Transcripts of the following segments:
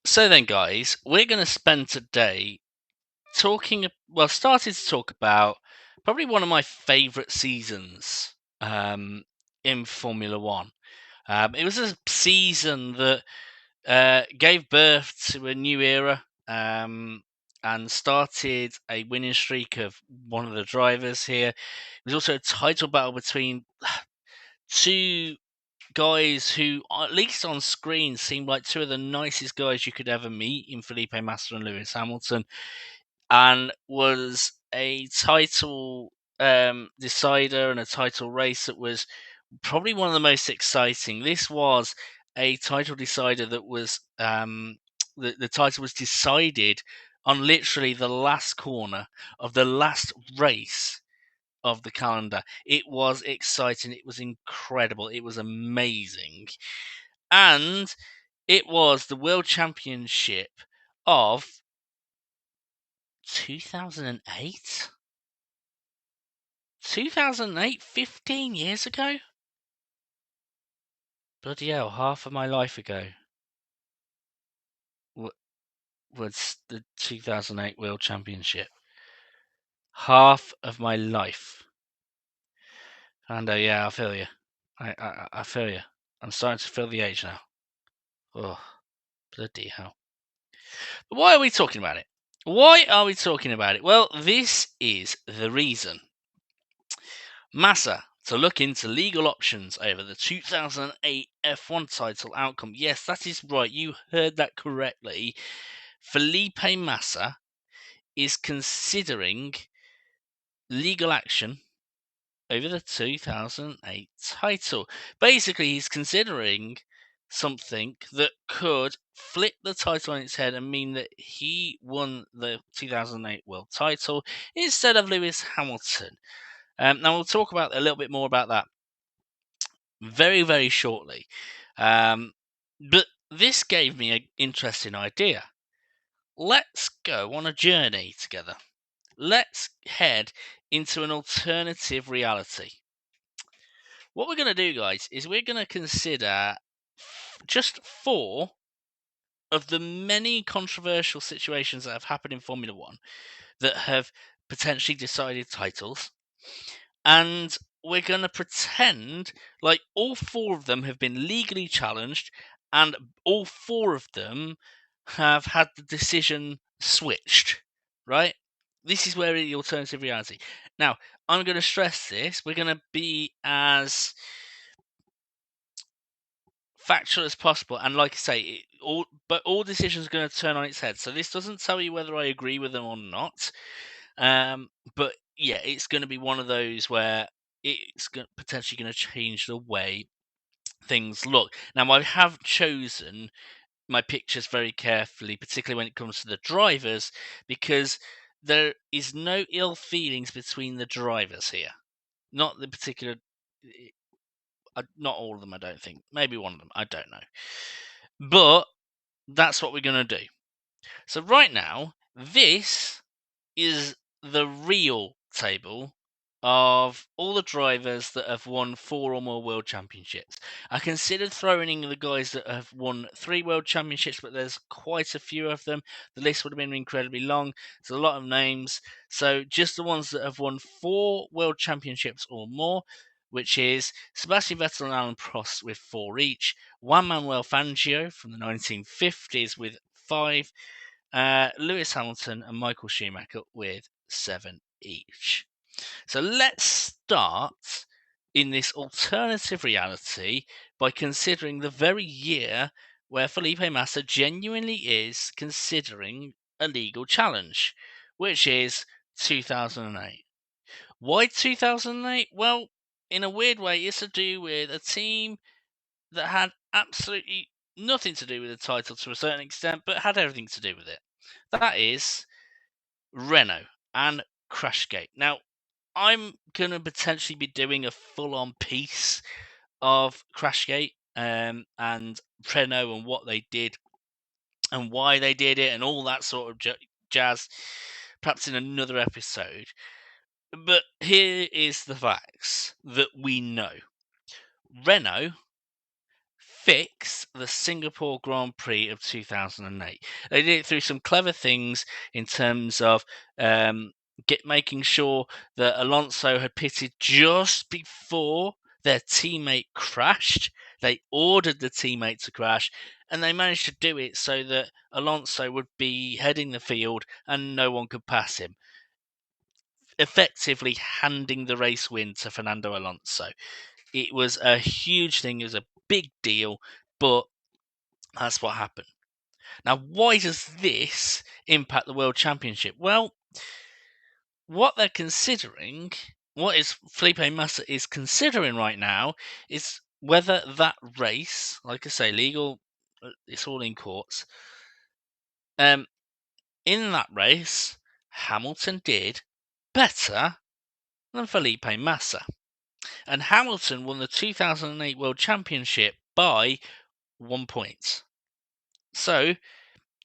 So then, guys, we're going to spend today started to talk about probably one of my favourite seasons in Formula One. It was a season that gave birth to a new era and started a winning streak of one of the drivers here. It was also a title battle between two guys who, at least on screen, seemed like two of the nicest guys you could ever meet in Felipe Massa and Lewis Hamilton, and was a title decider and a title race that was probably one of the most exciting. This was a title decider that was the title was decided on literally the last corner of the last race of the calendar. It was exciting. It was incredible. It was amazing. And it was the World Championship of 2008? 2008? 15 years ago? Bloody hell, half of my life ago was the 2008 World Championship. Half of my life. And yeah, I feel you. I feel you. I'm starting to feel the age now. Oh, bloody hell. But why are we talking about it? Why are we talking about it? Well, this is the reason. Massa to look into legal options over the 2008 F1 title outcome. Yes, that is right. You heard that correctly. Felipe Massa is considering legal action over the 2008 title. Basically, he's considering something that could flip the title on its head and mean that he won the 2008 world title instead of Lewis Hamilton. Now, we'll talk about a little bit more about that very, very shortly. But this gave me an interesting idea. Let's go on a journey together. Let's head into an alternative reality. What we're going to do, guys, is we're going to consider just 4 of the many controversial situations that have happened in Formula One that have potentially decided titles. And we're going to pretend like all 4 of them have been legally challenged and all 4 of them have had the decision switched, right? This is where the alternative reality. Now, I'm going to stress this. We're going to be as factual as possible, and like I say, all decisions are going to turn on its head. So this doesn't tell you whether I agree with them or not. But yeah, it's going to be one of those where it's potentially going to change the way things look. Now, I have chosen my pictures very carefully, particularly when it comes to the drivers, because there is no ill feelings between the drivers here. Not the particular, not all of them, I don't think. Maybe one of them, I don't know. But that's what we're going to do. So right now, this is the real table of all the drivers that have won 4 or more world championships. I considered throwing in the guys that have won 3 world championships, but there's quite a few of them. The list would have been incredibly long. There's a lot of names. So just the ones that have won 4 world championships or more, which is Sebastian Vettel and Alan Prost with 4 each, Juan Manuel Fangio from the 1950s with 5, Lewis Hamilton and Michael Schumacher with 7 each. So let's start in this alternative reality by considering the very year where Felipe Massa genuinely is considering a legal challenge, which is 2008. Why 2008? Well, in a weird way, it's to do with a team that had absolutely nothing to do with the title to a certain extent, but had everything to do with it. That is Renault and Crashgate. Now, I'm going to potentially be doing a full on piece of Crashgate and Renault and what they did and why they did it and all that sort of jazz, perhaps in another episode. But here is the facts that we know. Renault fix the Singapore Grand Prix of 2008. They did it through some clever things in terms of making sure that Alonso had pitted just before their teammate crashed. They ordered the teammate to crash, and they managed to do it so that Alonso would be heading the field and no one could pass him, effectively handing the race win to Fernando Alonso. It was a huge thing, it was a big deal, but that's what happened. Now, why does this impact the World Championship? Well, what they're considering, what is Felipe Massa is considering right now, is whether that race, like I say, legal, it's all in courts. In that race, Hamilton did better than Felipe Massa. And Hamilton won the 2008 World Championship by 1 point. So,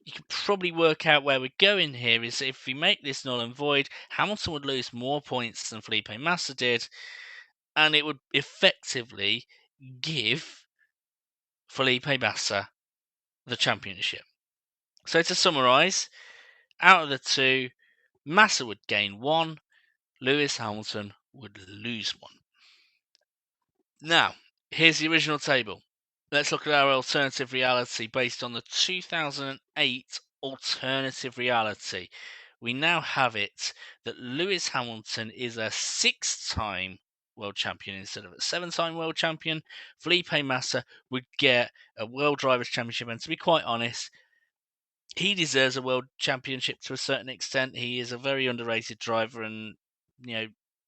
you can probably work out where we're going here is if we make this null and void, Hamilton would lose more points than Felipe Massa did, and it would effectively give Felipe Massa the championship. So to summarise, out of the two, Massa would gain 1, Lewis Hamilton would lose 1. Now, here's the original table. Let's look at our alternative reality based on the 2008 alternative reality. We now have it that Lewis Hamilton is a 6-time world champion instead of a 7-time world champion. Felipe Massa would get a World Drivers' Championship, and to be quite honest, he deserves a world championship to a certain extent. He is a very underrated driver, and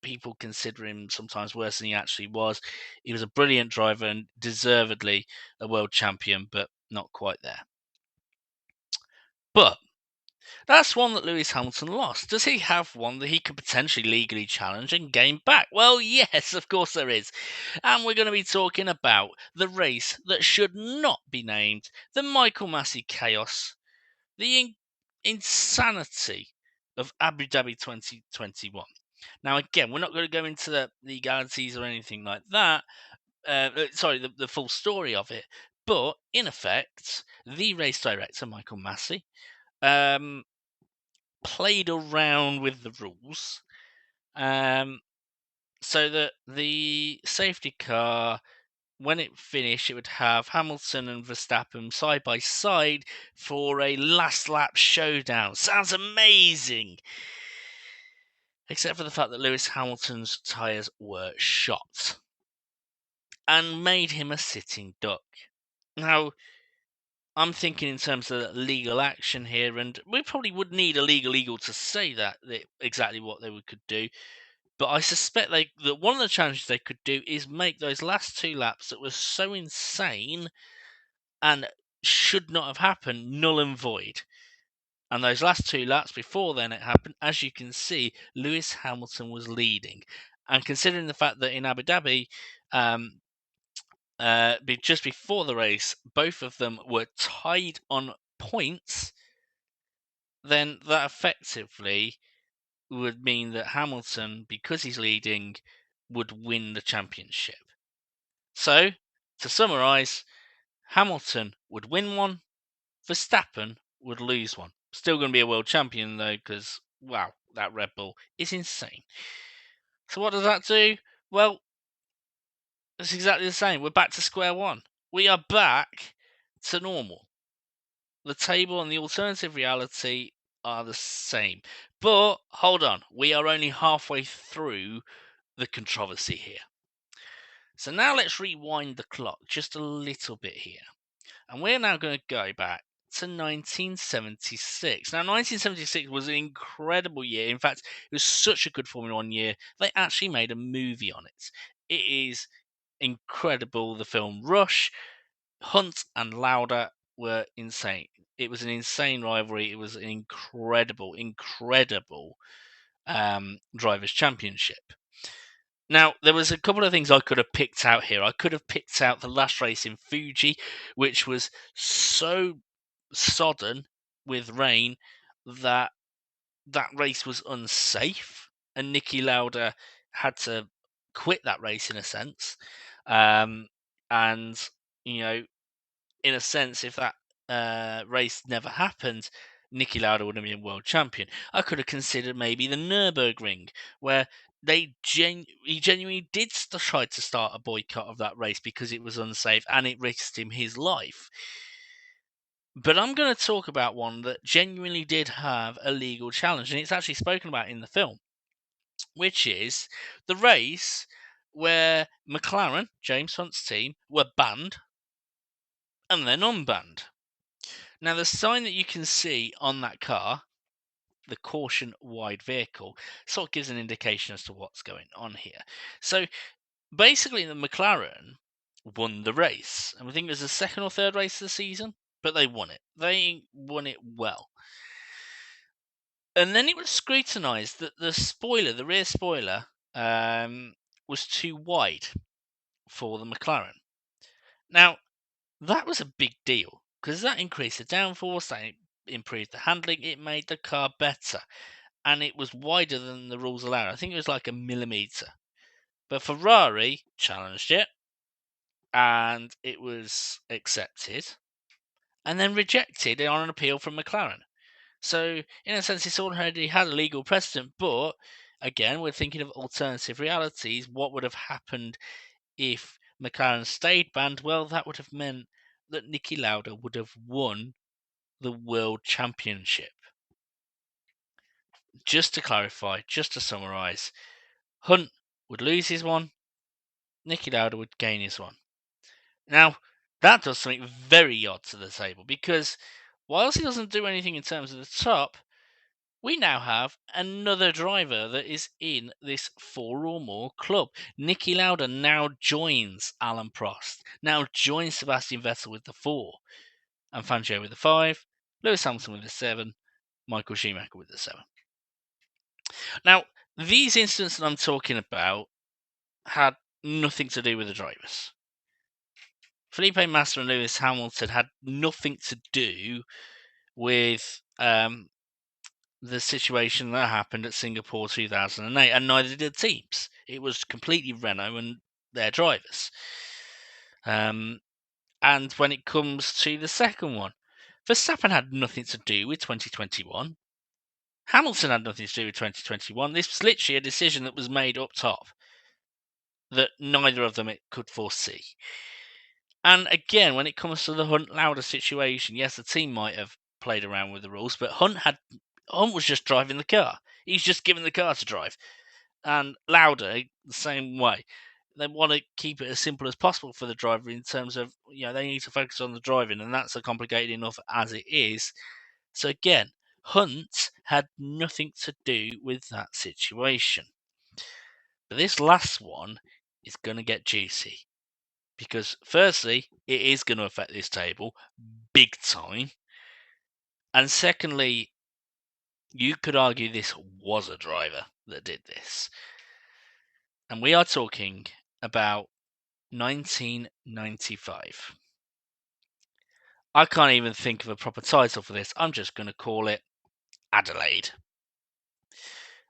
people consider him sometimes worse than he actually was. He was a brilliant driver and deservedly a world champion, but not quite there. But that's one that Lewis Hamilton lost. Does he have one that he could potentially legally challenge and gain back? Well, yes, of course there is. And we're going to be talking about the race that should not be named the Michael Massey Chaos, the insanity of Abu Dhabi 2021. Now, again, we're not going to go into the legalities or anything like that. The full story of it. But, in effect, the race director, Michael Massey, played around with the rules so that the safety car, when it finished, it would have Hamilton and Verstappen side by side for a last lap showdown. Sounds amazing! Except for the fact that Lewis Hamilton's tyres were shot and made him a sitting duck. Now, I'm thinking in terms of legal action here, and we probably would need a legal eagle to say that exactly what they could do. But I suspect that one of the challenges they could do is make those last 2 laps that were so insane and should not have happened null and void. And those last 2 laps before then it happened, as you can see, Lewis Hamilton was leading. And considering the fact that in Abu Dhabi, just before the race, both of them were tied on points, then that effectively would mean that Hamilton, because he's leading, would win the championship. So, to summarise, Hamilton would win 1, Verstappen would lose 1. Still going to be a world champion though, because, wow, that Red Bull is insane. So what does that do? Well, it's exactly the same. We're back to square one. We are back to normal. The table and the alternative reality are the same. But, hold on, we are only halfway through the controversy here. So now let's rewind the clock just a little bit here. And we're now going to go back to 1976. Now, 1976 was an incredible year. In fact, it was such a good Formula One year, they actually made a movie on it. It is incredible. The film Rush, Hunt, and Lauda were insane. It was an insane rivalry. It was an incredible drivers' championship. Now, there was a couple of things I could have picked out here. I could have picked out the last race in Fuji, which was so sodden with rain that race was unsafe, and Niki Lauda had to quit that race in a sense. And, in a sense, if that race never happened, Niki Lauda would have been world champion. I could have considered maybe the Nürburgring, where he genuinely did try to start a boycott of that race because it was unsafe and it risked him his life. But I'm going to talk about one that genuinely did have a legal challenge, and it's actually spoken about in the film, which is the race where McLaren, James Hunt's team, were banned and then unbanned. Now, the sign that you can see on that car, the caution wide vehicle, sort of gives an indication as to what's going on here. So basically, the McLaren won the race, and we think it was the second or third race of the season, but they won it. They won it well. And then it was scrutinised that the spoiler, the rear spoiler, was too wide for the McLaren. Now, that was a big deal because that increased the downforce, that improved the handling, it made the car better, and it was wider than the rules allowed. I think it was like a millimetre. But Ferrari challenged it, and it was accepted, and then rejected on an appeal from McLaren. So, in a sense, it's already had a legal precedent, but again, we're thinking of alternative realities. What would have happened if McLaren stayed banned? Well, that would have meant that Niki Lauda would have won the World Championship. Just to clarify, just to summarise, Hunt would lose his one, Niki Lauda would gain his one. Now, that does something very odd to the table, because whilst he doesn't do anything in terms of the top, we now have another driver that is in this 4 or more club. Niki Lauda now joins Alan Prost, now joins Sebastian Vettel with the 4, and Fangio with the 5, Lewis Hamilton with the 7, Michael Schumacher with the 7. Now, these incidents that I'm talking about had nothing to do with the drivers. Felipe Massa and Lewis Hamilton had nothing to do with the situation that happened at Singapore 2008, and neither did the teams. It was completely Renault and their drivers. And when it comes to the second one, Verstappen had nothing to do with 2021. Hamilton had nothing to do with 2021. This was literally a decision that was made up top that neither of them could foresee. And again, when it comes to the Hunt Lauda situation, yes, the team might have played around with the rules, but Hunt was just driving the car. He's just given the car to drive. And Lauda, the same way. They want to keep it as simple as possible for the driver in terms of, they need to focus on the driving, and that's complicated enough as it is. So again, Hunt had nothing to do with that situation. But this last one is going to get juicy. Because firstly, it is going to affect this table big time. And secondly, you could argue this was a driver that did this. And we are talking about 1995. I can't even think of a proper title for this. I'm just going to call it Adelaide.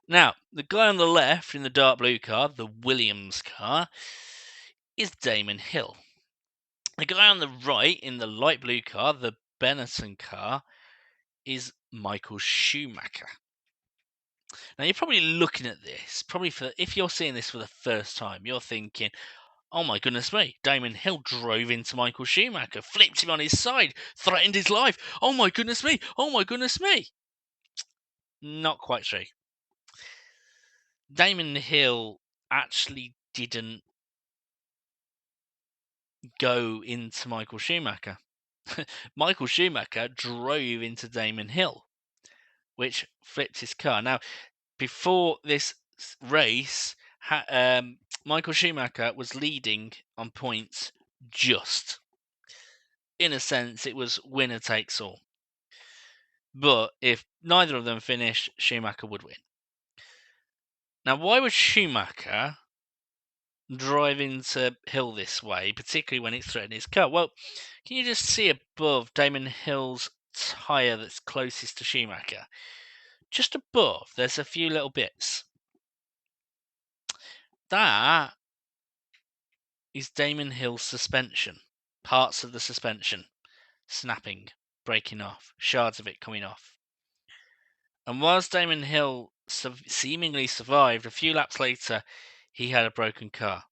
Now, the guy on the left in the dark blue car, the Williams car, is Damon Hill. The guy on the right in the light blue car, the Benetton car, is Michael Schumacher. Now, you're probably looking at this, if you're seeing this for the first time, you're thinking, oh my goodness me, Damon Hill drove into Michael Schumacher, flipped him on his side, threatened his life. Oh my goodness me, oh my goodness me. Not quite true. Damon Hill actually didn't go into Michael Schumacher. Michael Schumacher drove into Damon Hill, which flipped his car. Now, before this race, Michael Schumacher was leading on points just. In a sense, it was winner takes all. But if neither of them finished, Schumacher would win. Now, why would Schumacher drive into Hill this way, particularly when it's threatening his car? Well, can you just see above Damon Hill's tyre that's closest to Schumacher? Just above, there's a few little bits. That is Damon Hill's suspension, parts of the suspension. snapping, breaking off, shards of it coming off. And whilst Damon Hill seemingly survived, a few laps later, he had a broken car.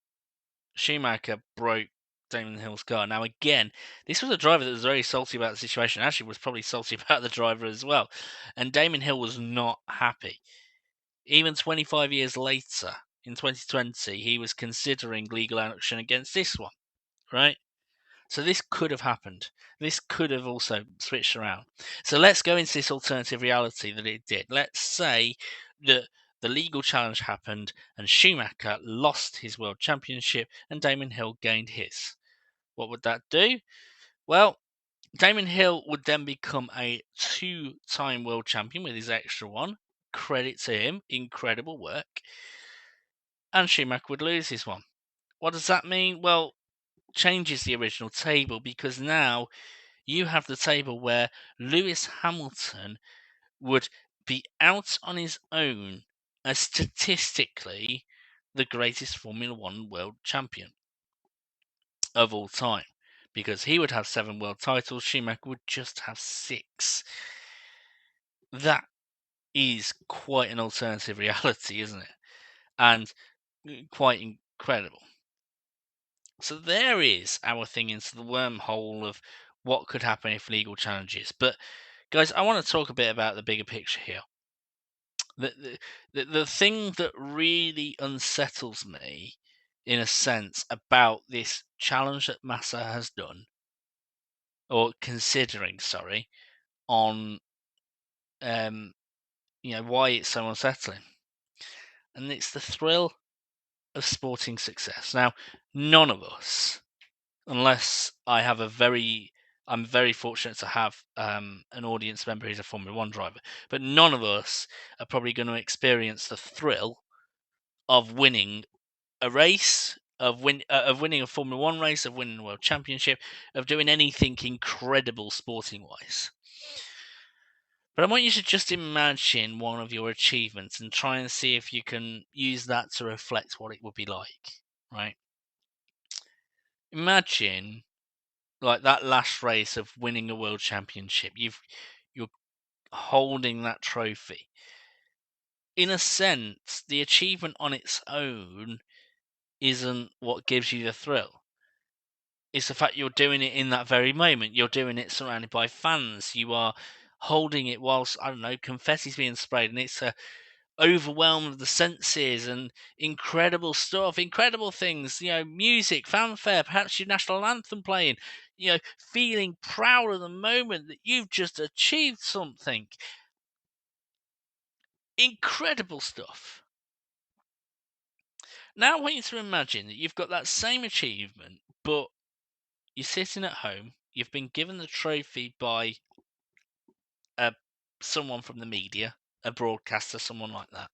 Schumacher broke Damon Hill's car. Now, again, this was a driver that was very salty about the situation. Actually, was probably salty about the driver as well. And Damon Hill was not happy. Even 25 years later, in 2020, he was considering legal action against this one, right? So this could have happened. This could have also switched around. So let's go into this alternative reality that it did. Let's say that the legal challenge happened and Schumacher lost his world championship and Damon Hill gained his. What would that do? Well, Damon Hill would then become a two-time world champion with his extra one. Credit to him, incredible work. And Schumacher would lose his one. What does that mean? Well, changes the original table because now you have the table where Lewis Hamilton would be out on his own as statistically the greatest Formula One world champion of all time. Because he would have 7 world titles, Schumacher would just have 6. That is quite an alternative reality, isn't it? And quite incredible. So there is our thing into the wormhole of what could happen if legal challenges. But guys, I want to talk a bit about the bigger picture here. The thing that really unsettles me, in a sense, about this challenge that Massa has done, or considering, sorry, on why it's so unsettling, and it's the thrill of sporting success. Now, none of us, unless I'm very fortunate to have an audience member who's a Formula One driver, but none of us are probably going to experience the thrill of winning a race, of winning a Formula One race, of winning a World Championship, of doing anything incredible sporting wise. But I want you to just imagine one of your achievements and try and see if you can use that to reflect what it would be like, right? Imagine like that last race of winning a world championship. You're holding that trophy. In a sense, the achievement on its own isn't what gives you the thrill. It's the fact you're doing it in that very moment. You're doing it surrounded by fans. You are holding it whilst, I don't know, confetti's being sprayed, and it's a overwhelm of the senses and incredible stuff, incredible things, music, fanfare, perhaps your national anthem playing, feeling proud of the moment that you've just achieved something. Incredible stuff. Now I want you to imagine that you've got that same achievement, but you're sitting at home, you've been given the trophy by someone from the media, a broadcaster, someone like that.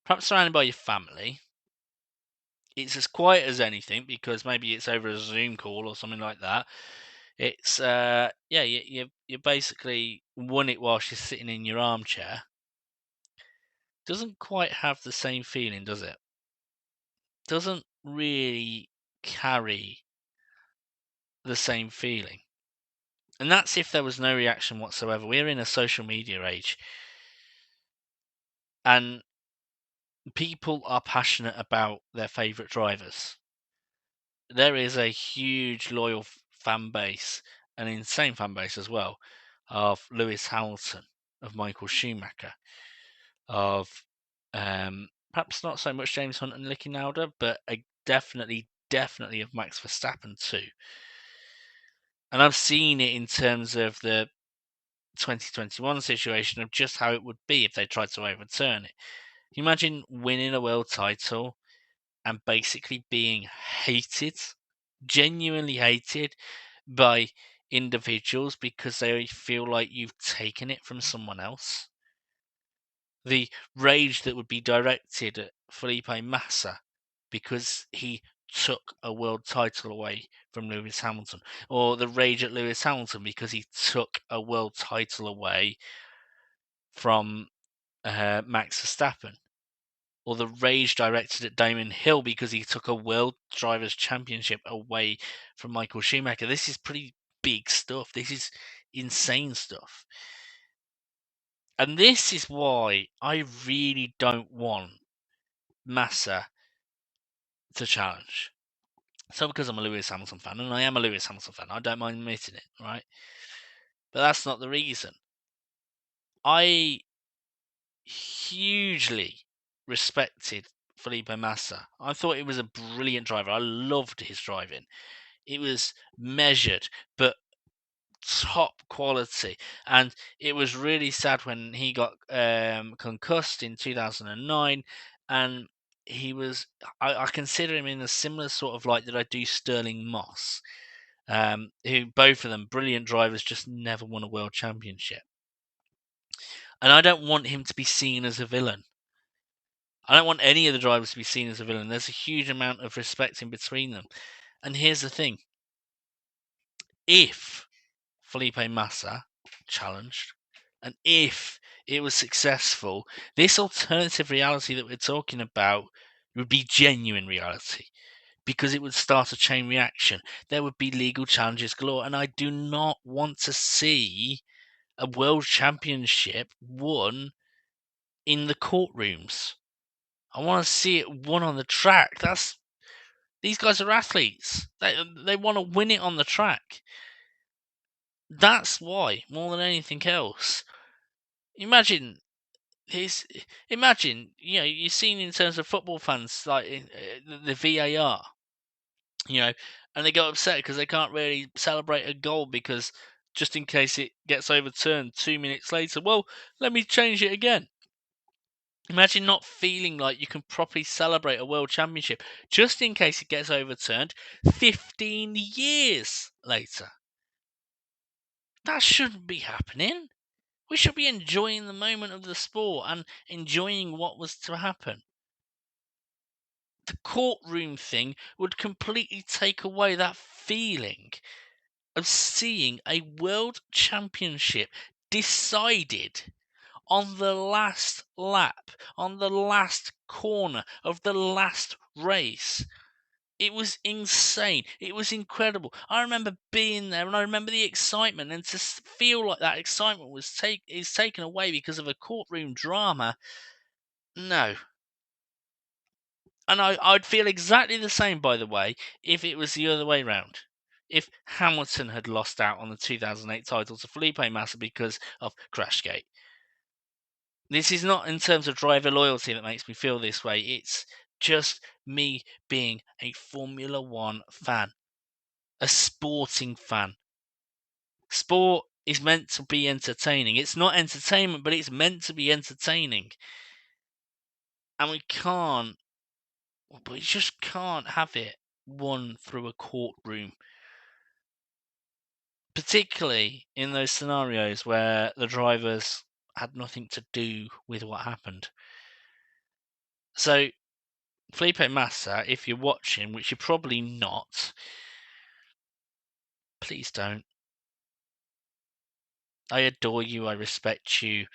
Perhaps surrounded by your family. It's as quiet as anything because maybe it's over a Zoom call or something like that. It's you basically won it whilst you're sitting in your armchair. Doesn't quite have the same feeling, does it? Doesn't really carry the same feeling. And that's if there was no reaction whatsoever. We're in a social media age. And people are passionate about their favourite drivers. There is a huge loyal fan base, an insane fan base as well, of Lewis Hamilton, of Michael Schumacher, of perhaps not so much James Hunt and Niki Lauda, but definitely of Max Verstappen too. And I've seen it in terms of the 2021 situation of just how it would be if they tried to overturn it. Can you imagine winning a world title and basically being hated, genuinely hated by individuals because they feel like you've taken it from someone else? The rage that would be directed at Felipe Massa because he took a world title away from Lewis Hamilton, or the rage at Lewis Hamilton because he took a world title away from Max Verstappen, or the rage directed at Damon Hill because he took a World Drivers' Championship away from Michael Schumacher. This is pretty big stuff. This is insane stuff. And this is why I really don't want Massa to challenge. It's not because I'm a Lewis Hamilton fan, and I am a Lewis Hamilton fan. I don't mind admitting it, right? But that's not the reason. I hugely respected Felipe Massa. I thought he was a brilliant driver. I loved his driving. It was measured, but top quality. And it was really sad when he got concussed in 2009, and he was. I consider him in a similar sort of light that I do Sterling Moss, who both of them brilliant drivers, just never won a world championship. And I don't want him to be seen as a villain. I don't want any of the drivers to be seen as a villain. There's a huge amount of respect in between them. And here's the thing. If Felipe Massa challenged, and if it was successful, this alternative reality that we're talking about would be genuine reality, because it would start a chain reaction. There would be legal challenges galore, and I do not want to see a world championship won in the courtrooms. I want to see it won on the track. These guys are athletes. They want to win it on the track. That's why, more than anything else. Imagine you've seen in terms of football fans, like the VAR, and they get upset because they can't really celebrate a goal because just in case it gets overturned 2 minutes later, well, let me change it again. Imagine not feeling like you can properly celebrate a world championship just in case it gets overturned 15 years later. That shouldn't be happening. We should be enjoying the moment of the sport and enjoying what was to happen. The courtroom thing would completely take away that feeling of seeing a world championship decided on the last lap, on the last corner of the last race. It was insane. It was incredible. I remember being there, and I remember the excitement, and to feel like that excitement is taken away because of a courtroom drama. No. And I'd feel exactly the same, by the way, if it was the other way round. If Hamilton had lost out on the 2008 title to Felipe Massa because of Crashgate. This is not in terms of driver loyalty that makes me feel this way. It's just me being a Formula One fan, a sporting fan. Sport is meant to be entertaining. It's not entertainment, but it's meant to be entertaining. And we just can't have it won through a courtroom. Particularly in those scenarios where the drivers had nothing to do with what happened. So, Felipe Massa, if you're watching, which you're probably not, please don't. I adore you, I respect you,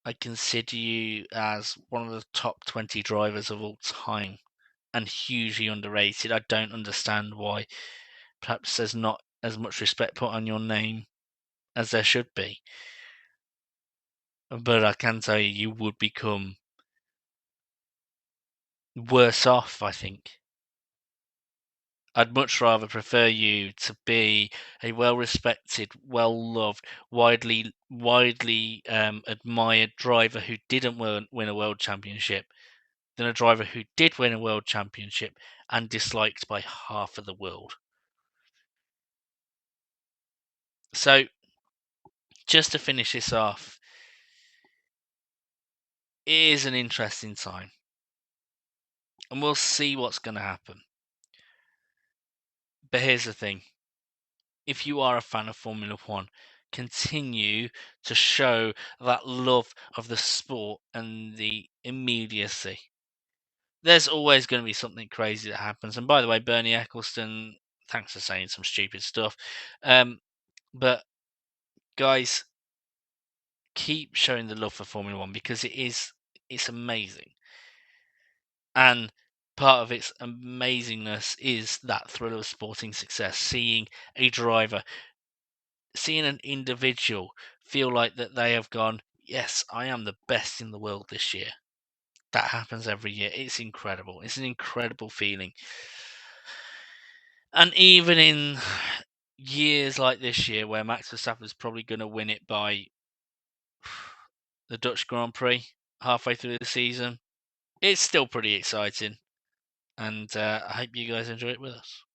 I consider you as one of the top 20 drivers of all time and hugely underrated. I don't understand why perhaps there's not as much respect put on your name as there should be. But I can tell you, you would become worse off, I think. I'd much rather prefer you to be a well-respected, well-loved, widely admired driver who didn't win a world championship than a driver who did win a world championship and disliked by half of the world. So, just to finish this off, it is an interesting time. And we'll see what's going to happen. But here's the thing. If you are a fan of Formula One, continue to show that love of the sport and the immediacy. There's always going to be something crazy that happens. And by the way, Bernie Ecclestone, thanks for saying some stupid stuff. But guys, keep showing the love for Formula One because it's amazing. And part of its amazingness is that thrill of sporting success, seeing a driver seeing an individual feel like that they have gone, yes, I am the best in the world this year. That happens every year. It's incredible. It's an incredible feeling. And even in years like this year, where Max Verstappen's probably going to win it by the Dutch Grand Prix halfway through the season, it's still pretty exciting. And I hope you guys enjoy it with us.